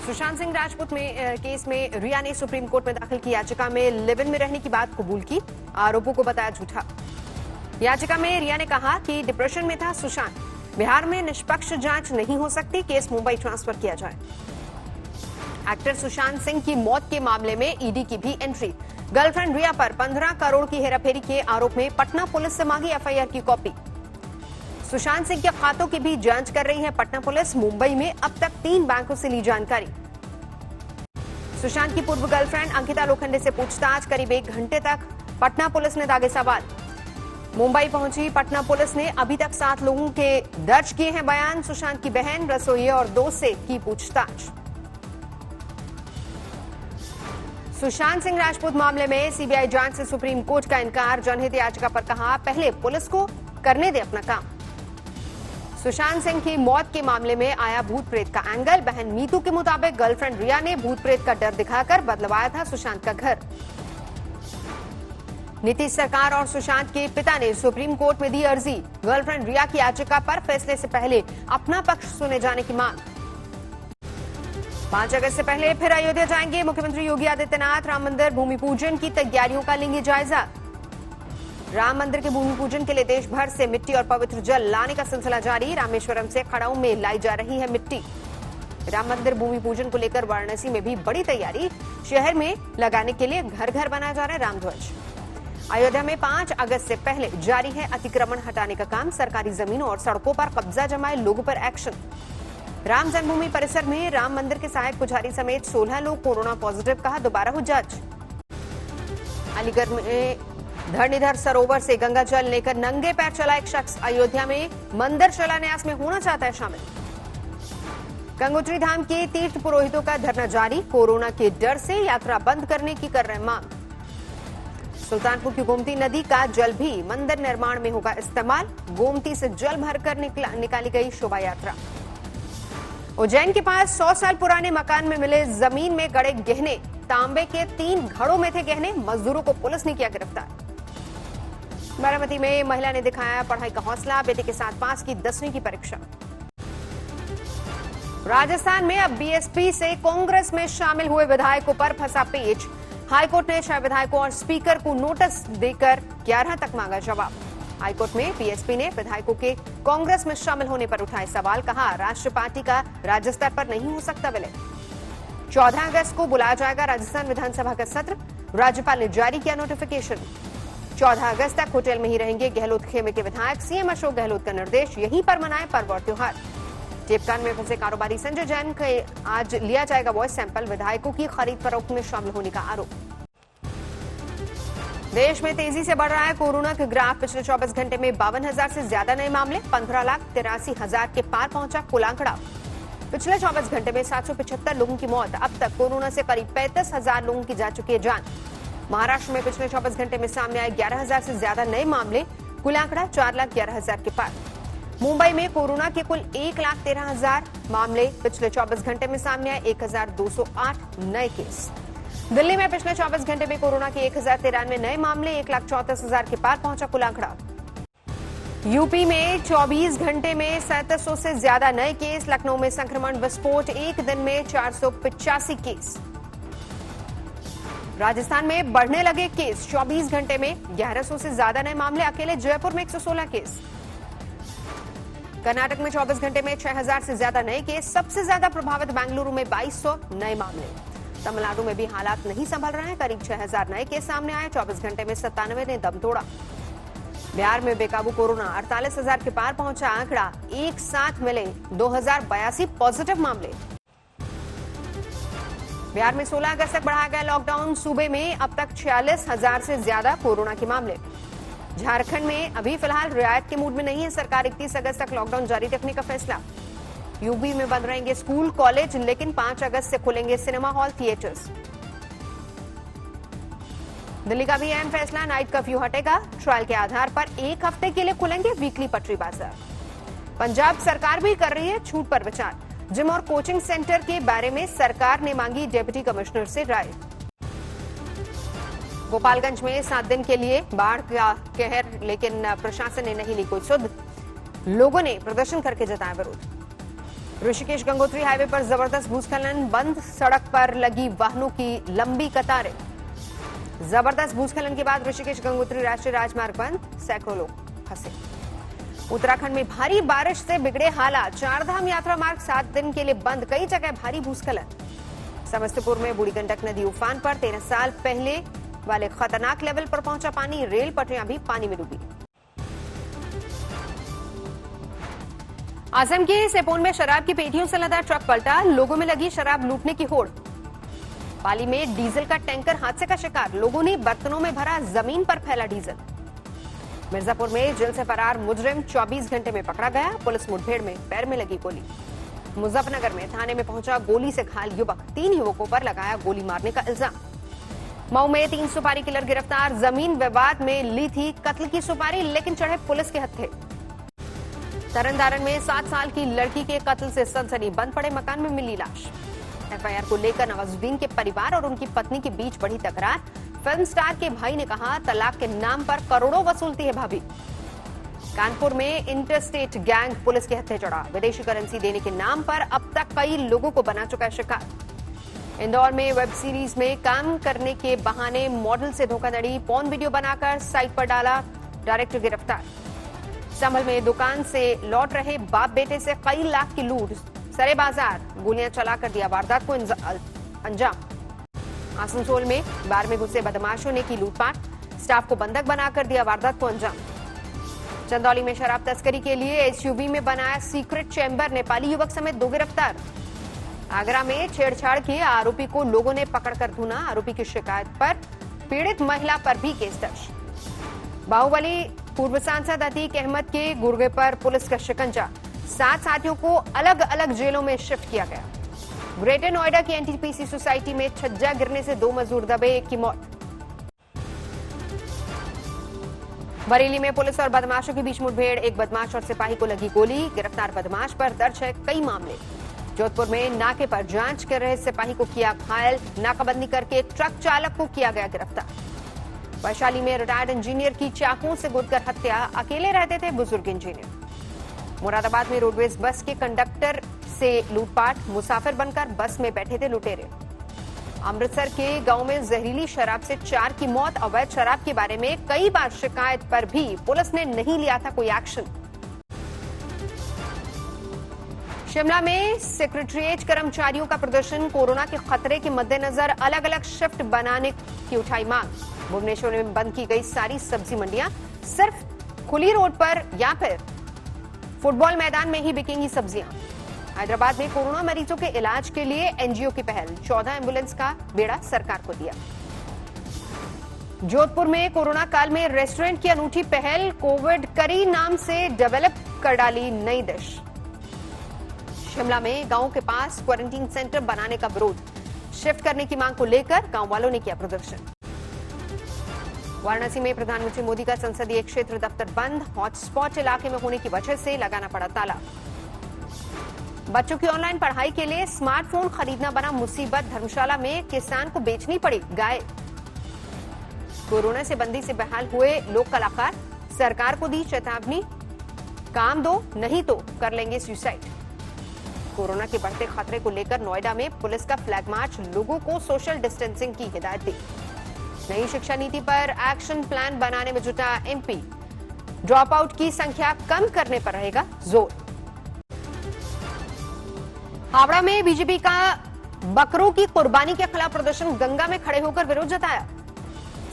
सुशांत सिंह राजपूत में केस में रिया ने सुप्रीम कोर्ट में दाखिल की याचिका में लिव इन में रहने की बात कबूल की, आरोपों को बताया झूठा। याचिका में रिया ने कहा कि डिप्रेशन में था सुशांत, बिहार में निष्पक्ष जांच नहीं हो सकती, केस मुंबई ट्रांसफर किया जाए। एक्टर सुशांत सिंह की मौत के मामले में ईडी की भी एंट्री, गर्लफ्रेंड रिया पर 15 करोड़ की हेराफेरी के आरोप में पटना पुलिस से मांगी एफआईआर की कॉपी। सुशांत सिंह के खातों की भी जांच कर रही है पटना पुलिस, मुंबई में अब तक 3 बैंकों से ली जानकारी। सुशांत की पूर्व गर्लफ्रेंड अंकिता लोखंडे से पूछताछ, करीब 1 घंटे तक पटना पुलिस ने दागे सवाल। मुंबई पहुंची पटना पुलिस ने अभी तक 7 लोगों के दर्ज किए हैं बयान। सुशांत की बहन, रसोइये और दोस्त से की पूछताछ। सुशांत सिंह राजपूत मामले में सीबीआई जांच से सुप्रीम कोर्ट का इनकार, जनहित याचिका पर कहा पहले पुलिस को करने दे अपना काम। सुशांत सिंह की मौत के मामले में आया भूत प्रेत का एंगल, बहन मीतू के मुताबिक गर्लफ्रेंड रिया ने भूत प्रेत का डर दिखाकर बदलवाया था सुशांत का घर। नीतीश सरकार और सुशांत के पिता ने सुप्रीम कोर्ट में दी अर्जी, गर्लफ्रेंड रिया की याचिका पर फैसले से पहले अपना पक्ष सुने जाने की मांग। 5 अगस्त से पहले फिर अयोध्या जाएंगे मुख्यमंत्री योगी आदित्यनाथ, राम मंदिर भूमि पूजन की तैयारियों का लेंगे जायजा। राम मंदिर के भूमि पूजन के लिए देश भर से मिट्टी और पवित्र जल लाने का सिलसिला जारी, रामेश्वरम से खड़ाऊ में लाई जा रही है मिट्टी। राम मंदिर भूमि पूजन को लेकर वाराणसी में भी बड़ी तैयारी, शहर में लगाने के लिए घर घर बनाया जा रहा है रामध्वज। अयोध्या में 5 अगस्त से पहले जारी है अतिक्रमण हटाने का काम, सरकारी जमीनों और सड़कों पर कब्जा जमाए लोगों पर एक्शन। राम जन्मभूमि परिसर में राम मंदिर के सहायक पुजारी समेत 16 लोग कोरोना पॉजिटिव, कहा दोबारा हो जांच। अलीगढ़ में धरणीधर सरोवर से गंगा जल लेकर नंगे पैर चला एक शख्स, अयोध्या में मंदिर शिलान्यास में होना चाहता है शामिल। गंगोत्री धाम के तीर्थ पुरोहितों का धरना जारी, कोरोना के डर से यात्रा बंद करने की कर रहे मांग। सुल्तानपुर की गोमती नदी का जल भी मंदिर निर्माण में होगा इस्तेमाल, गोमती से जल भरकर निकाली गई शोभा यात्रा। उज्जैन के पास 100 साल पुराने मकान में मिले जमीन में गड़े गहने, तांबे के 3 घड़ों में थे गहने, मजदूरों को पुलिस ने किया गिरफ्तार। बारामती में महिला ने दिखाया पढ़ाई का हौसला, बेटे के साथ पास की 10वीं की परीक्षा। राजस्थान में अब बीएसपी से कांग्रेस में शामिल हुए विधायकों पर फंसा पेच, हाईकोर्ट ने 6 विधायकों और स्पीकर को नोटिस देकर 11 तक मांगा जवाब। हाईकोर्ट में बीएसपी ने विधायकों के कांग्रेस में शामिल होने पर उठाए सवाल, कहा राष्ट्रीय पार्टी का राज्य स्तर पर नहीं हो सकता विलय। 14 अगस्त को बुलाया जाएगा राजस्थान विधानसभा का सत्र, राज्यपाल ने जारी किया नोटिफिकेशन। 14 अगस्त तक होटल में ही रहेंगे गहलोत खेमे के विधायक, सीएम अशोक गहलोत का निर्देश, यहीं पर मनाएं पर्व और त्योहार। टेपकांड में फंसे कारोबारी संजय जैन के आज लिया जाएगा वॉइस सैंपल, विधायकों की खरीद फरोख्त में शामिल होने का आरोप। देश में तेजी से बढ़ रहा है कोरोना का ग्राफ, पिछले 24 घंटे में 52,000 से ज्यादा नए मामले, 15,83,000 के पार पहुंचा कुल आंकड़ा। पिछले 24 घंटे में 775 लोगों की मौत, अब तक कोरोना से करीब 35,000 लोगों की जा चुकी है जान। महाराष्ट्र में पिछले 24 घंटे में सामने आए 11,000 से ज्यादा नए मामले, कुल आंकड़ा 4,11,000 के पार। मुंबई में कोरोना के कुल 1,13,000 मामले, पिछले 24 घंटे में सामने आए 1,208 नए केस। दिल्ली में पिछले 24 घंटे में कोरोना के 1,093 नए मामले, 1,34,000 के पार पहुंचा कुल आंकड़ा। यूपी में 24 घंटे में 3700 से ज्यादा नए केस, लखनऊ में संक्रमण विस्फोट, एक दिन में 485 केस। राजस्थान में बढ़ने लगे केस, 24 घंटे में 1100 से ज्यादा नए मामले, अकेले जयपुर में 116 केस। कर्नाटक में 24 घंटे में 6,000 से ज्यादा नए केस, सबसे ज्यादा प्रभावित बेंगलुरु में 2,200 नए मामले। तमिलनाडु में भी हालात नहीं संभल रहे हैं, करीब 6,000 नए केस सामने आए, 24 घंटे में 97 ने दम तोड़ा। बिहार में बेकाबू कोरोना, 48,000 के पार पहुंचा आंकड़ा, एक साथ मिले 2,082 पॉजिटिव मामले। बिहार में 16 अगस्त तक बढ़ाया गया लॉकडाउन, सूबे में अब तक 46,000 से ज्यादा कोरोना के मामले। झारखंड में अभी फिलहाल रियायत के मूड में नहीं है सरकार, 31 अगस्त तक लॉकडाउन जारी रखने का फैसला। यूपी में बंद रहेंगे स्कूल कॉलेज, लेकिन 5 अगस्त से खुलेंगे सिनेमा हॉल, थिएटर्स। दिल्ली का भी अहम फैसला, नाइट कर्फ्यू हटेगा, ट्रायल के आधार पर 1 हफ्ते के लिए खुलेंगे वीकली पटरी बाजार। पंजाब सरकार भी कर रही है छूट पर विचार, जिम और कोचिंग सेंटर के बारे में सरकार ने मांगी डिप्टी कमिश्नर से राय। गोपालगंज में 7 दिन के लिए बाढ़ का कहर, लेकिन प्रशासन ने नहीं ली कोई सुध, लोगों ने प्रदर्शन करके जताया विरोध। ऋषिकेश गंगोत्री हाईवे पर जबरदस्त भूस्खलन, बंद सड़क पर लगी वाहनों की लंबी कतारें। जबरदस्त भूस्खलन के बाद ऋषिकेश गंगोत्री राष्ट्रीय राजमार्ग बंद, सैकड़ों लोग फंसे। उत्तराखंड में भारी बारिश से बिगड़े हालात, चारधाम यात्रा मार्ग 7 दिन के लिए बंद, कई जगह भारी भूस्खलन। समस्तीपुर में बूढ़ी गंडक नदी उफान पर, 13 साल पहले वाले खतरनाक लेवल पर पहुंचा पानी, रेल पटरियां भी पानी में डूबी। असम के सेपोन में शराब की पेटियों से लदा ट्रक पलटा, लोगों में लगी शराब लूटने की होड़। पाली में डीजल का टैंकर हादसे का शिकार, लोगों ने बर्तनों में भरा, जमीन पर फैला डीजल। मिर्जापुर में जेल से फरार मुजरिम 24 घंटे में पकड़ा गया, पुलिस मुठभेड़ में पैर में लगी गोली। मुजफ्फरनगर में थाने में पहुंचा गोली से घायल युवक, 3 युवकों पर लगाया गोली मारने का इल्जाम। मऊ में 3 सुपारी किलर गिरफ्तार, जमीन विवाद में ली थी कत्ल की सुपारी, लेकिन चढ़े पुलिस के हत्थे। तरनतारण में 7 साल की लड़की के कत्ल से सनसनी, बंद पड़े मकान में मिली लाश। एफआईआर को लेकर नवाजुद्दीन के परिवार और उनकी पत्नी के बीच बढ़ी तकरार, फिल्म स्टार के भाई ने कहा तलाक के नाम पर करोड़ों वसूलती है भाभी। कानपुर में इंटरस्टेट गैंग पुलिस के हत्थे चढ़ा, विदेशी करेंसी देने के नाम पर अब तक कई लोगों को बना चुका है शिकार। इंदौर में वेब सीरीज में काम करने के बहाने मॉडल से धोखाधड़ी, पॉर्न वीडियो बनाकर साइट पर डाला, डायरेक्टर गिरफ्तार। संभल में दुकान से लौट रहे बाप बेटे से कई लाख की लूट, सरे बाजार गोलियां चलाकर दिया वारदात को अंजाम। आसनसोल में बार में घुसे बदमाशों ने की लूटपाट, स्टाफ को बंधक बनाकर दिया वारदात को अंजाम। चंदौली में शराब तस्करी के लिए एसयूवी में बनाया सीक्रेट चैम्बर, नेपाली युवक समेत 2 गिरफ्तार। आगरा में छेड़छाड़ के आरोपी को लोगों ने पकड़कर धुना, आरोपी की शिकायत पर पीड़ित महिला पर भी केस दर्ज। बाहुबली पूर्व सांसद अतीक अहमद के गुर्गे पर पुलिस का शिकंजा, 7 साथियों को अलग अलग जेलों में शिफ्ट किया गया। ग्रेटर नोएडा की एनटीपीसी सोसाइटी में छज्जा गिरने से 2 मजदूर दबे, 1 की मौत। बरेली में पुलिस और बदमाशों के बीच मुठभेड़, 1 बदमाश और सिपाही को लगी गोली, गिरफ्तार बदमाश पर दर्ज है कई मामले। जोधपुर में नाके पर जांच कर रहे सिपाही को किया घायल, नाकाबंदी करके ट्रक चालक को किया गया गिरफ्तार। वैशाली में रिटायर्ड इंजीनियर की चाकुओं से गोदकर हत्या, अकेले रहते थे बुजुर्ग इंजीनियर। मुरादाबाद में रोडवेज बस के कंडक्टर से लूटपाट, मुसाफिर बनकर बस में बैठे थे लुटेरे। अमृतसर के गांव में जहरीली शराब से 4 की मौत, अवैध शराब के बारे में कई बार शिकायत पर भी पुलिस ने नहीं लिया था कोई एक्शन। शिमला में सेक्रेटरीट कर्मचारियों का प्रदर्शन, कोरोना के खतरे के मद्देनजर अलग अलग शिफ्ट बनाने की उठाई मांग। भुवनेश्वर में बंद की गई सारी सब्जी मंडियां, सिर्फ खुली रोड पर या फिर फुटबॉल मैदान में ही बिकेंगी सब्जियां। हैदराबाद में कोरोना मरीजों के इलाज के लिए एनजीओ की पहल, 14 एम्बुलेंस का बेड़ा सरकार को दिया। जोधपुर में कोरोना काल में रेस्टोरेंट की अनूठी पहल, कोविड करी नाम से डेवलप कर डाली नई डिश। शिमला में गांव के पास क्वारंटीन सेंटर बनाने का विरोध, शिफ्ट करने की मांग को लेकर गांव वालों ने किया प्रदर्शन। वाराणसी में प्रधानमंत्री मोदी का संसदीय क्षेत्र दफ्तर बंद, हॉटस्पॉट इलाके में होने की वजह से लगाना पड़ा ताला। बच्चों की ऑनलाइन पढ़ाई के लिए स्मार्टफोन खरीदना बना मुसीबत, धर्मशाला में किसान को बेचनी पड़ी गाय। कोरोना से बंदी से बहाल हुए लोक कलाकार, सरकार को दी चेतावनी, काम दो नहीं तो कर लेंगे सुसाइड। कोरोना के बढ़ते खतरे को लेकर नोएडा में पुलिस का फ्लैग मार्च, लोगों को सोशल डिस्टेंसिंग की हिदायत दी। नई शिक्षा नीति पर एक्शन प्लान बनाने में जुटा एमपी, ड्रॉप आउट की संख्या कम करने पर रहेगा जोर। हावड़ा में बीजेपी का बकरों की कुर्बानी के खिलाफ प्रदर्शन, गंगा में खड़े होकर विरोध जताया।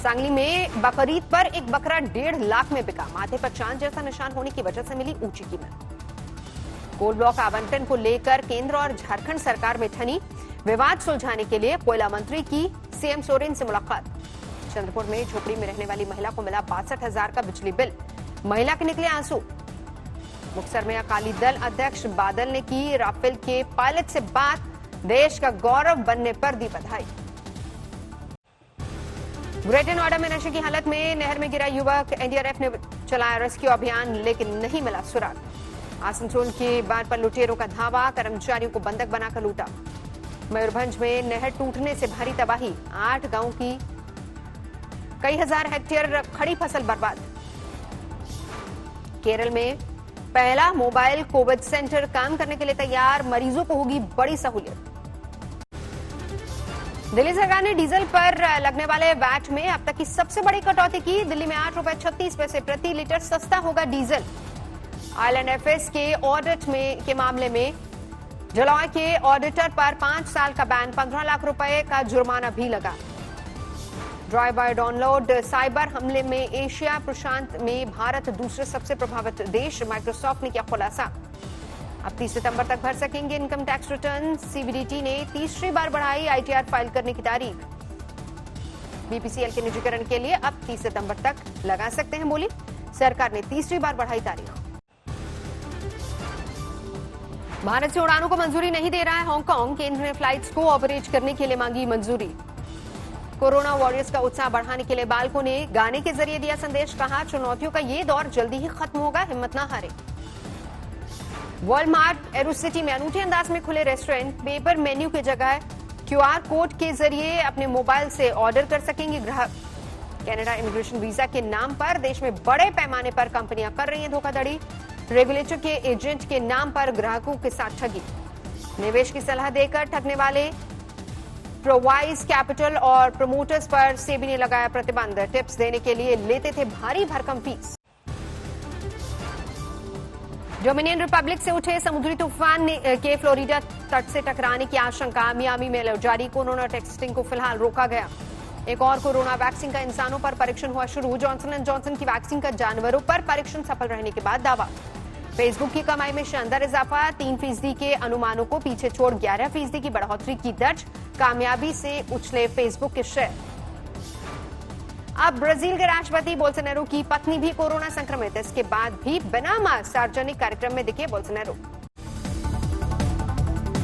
सांगली में बकरीद पर एक बकरा 1.5 लाख में बिका, माथे पर चांद जैसा निशान होने की वजह से मिली ऊंची कीमत। कोल ब्लॉक आवंटन को लेकर केंद्र और झारखंड सरकार में ठनी, विवाद सुलझाने के लिए कोयला मंत्री की सीएम सोरेन से मुलाकात। चंद्रपुर में झोपड़ी में रहने वाली महिला को मिला 62,000 का बिजली बिल, महिला के निकले आंसू। मुक्तसर में अकाली दल अध्यक्ष बादल ने की राफेल के पायलट से बात, देश का गौरव बनने पर दी बधाई। ग्रेटर नोएडा में नशे की हालत में नहर में गिरा युवक, एनडीआरएफ ने चलाया रेस्क्यू अभियान लेकिन नहीं मिला सुराग। आसनसोल के बाढ़ पर लुटेरों का धावा, कर्मचारियों को बंधक बनाकर लूटा। मयूरभंज में नहर टूटने से भारी तबाही, 8 गांव की कई हजार हेक्टेयर खड़ी फसल बर्बाद। केरल में पहला मोबाइल कोविड सेंटर काम करने के लिए तैयार, मरीजों को होगी बड़ी सहूलियत। दिल्ली सरकार ने डीजल पर लगने वाले वैट में अब तक की सबसे बड़ी कटौती की। दिल्ली में 8 रुपए 36 पैसे प्रति लीटर सस्ता होगा डीजल। IL&FS के ऑडिट के मामले में जलॉय के ऑडिटर पर 5 साल का बैन, 15 लाख रुपए का जुर्माना भी लगा। ड्राइव बाय डाउनलोड साइबर हमले में एशिया प्रशांत में भारत दूसरे सबसे प्रभावित देश, माइक्रोसॉफ्ट ने किया खुलासा। अब 30 सितंबर तक भर सकेंगे इनकम टैक्स रिटर्न। CBDT ने तीसरी बार बढ़ाई ITR फाइल करने की तारीख। BPCL के निजीकरण के लिए अब 30 सितंबर तक लगा सकते हैं बोली, सरकार ने तीसरी बार बढ़ाई तारीख। भारत से उड़ानों को मंजूरी नहीं दे रहा है हांगकांग, केंद्र ने फ्लाइट्स को ऑपरेट करने के लिए मांगी मंजूरी। कोरोना वॉरियर्स का उत्साह बढ़ाने के लिए बालकों ने गाने के जरिए दिया संदेश, कहा चुनौतियों का ये दौर जल्दी ही खत्म होगा, हिम्मत ना हारे। वॉलमार्ट एरोसिटी में अनूठे अंदाज में खुले रेस्टोरेंट, पेपर मेन्यू की जगह QR कोड के जरिए अपने मोबाइल से ऑर्डर कर सकेंगे ग्राहक। कनाडा इमिग्रेशन वीजा के नाम पर देश में बड़े पैमाने पर कंपनियां कर रही हैं धोखाधड़ी। रेगुलेटर के एजेंट के नाम पर ग्राहकों के साथ ठगी। निवेश की सलाह देकर ठगने वाले प्रोवाइज कैपिटल और प्रमोटर्स पर सेबी ने लगाया प्रतिबंध। टिप्स देने के लिए लेते थे भारी भरकम फीस। डोमिनियन रिपब्लिक से उठे समुद्री तूफान के फ्लोरिडा तट से टकराने की आशंका। मियामी में जारी कोरोना टेस्टिंग को फिलहाल रोका गया। एक और कोरोना वैक्सीन का इंसानों पर परीक्षण हुआ शुरू। जॉनसन एंड जॉनसन की वैक्सीन का जानवरों पर परीक्षण सफल रहने के बाद दावा। फेसबुक की कमाई में शानदार इजाफा, 3% के अनुमानों को पीछे छोड़ 11% की बढ़ोतरी की दर्ज। कामयाबी से उछले फेसबुक के शेयर। अब ब्राजील के राष्ट्रपति बोल्सोनारो की पत्नी भी कोरोना संक्रमित, इसके बाद भी बिना मास्क सार्वजनिक कार्यक्रम में दिखे बोल्सोनारो।